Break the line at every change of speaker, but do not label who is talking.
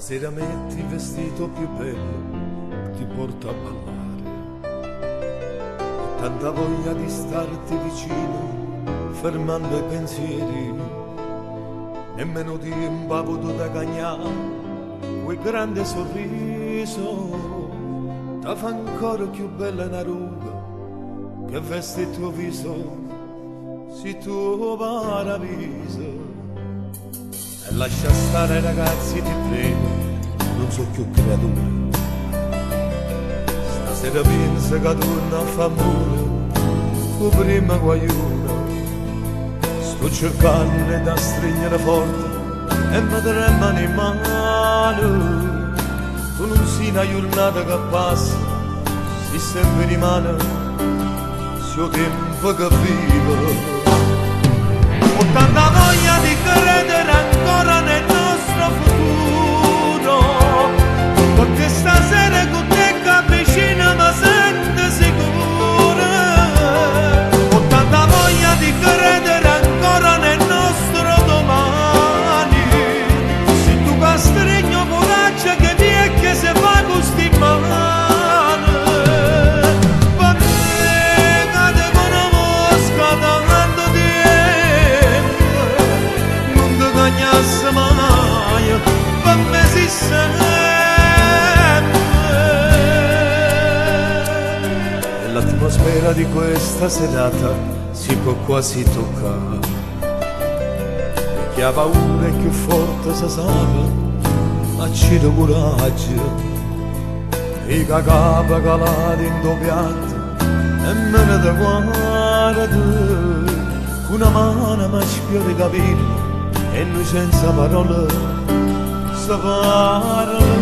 Stasera metti il vestito più bello, ti porto a ballare. Ho tanta voglia di starti vicino, fermando i pensieri. Nemmeno di un potuto da cagnare, quel grande sorriso. Ti fa ancora più bella una ruga, che veste il tuo viso, si tuo paradiso. E lascia stare ragazzi, ti prego, non so più creatura. Stasera pensa che torna a fa amore, tu prima guaiuna. Sto cercando da stringere forte e mi tremano in mano. Tu non sei una giornata che passa, si sempre rimane, sul tempo che vivo. Ho tanta voglia di credere ancora nel nostro futuro, perché stasera con te che vicino mi sento sicuro. Ho tanta voglia di credere ancora nel nostro domani, se tu castregno coraggio che vie che se fa con sti mani. Mai, per me si sempre. E l'atmosfera di questa serata si può quasi toccare. E chi ha paura è più forte si sa, ma ci do coraggio. I cacapa calati in due piatti e me ne da guarda. Una mano mi sfiora i capelli e noi senza parole, parole.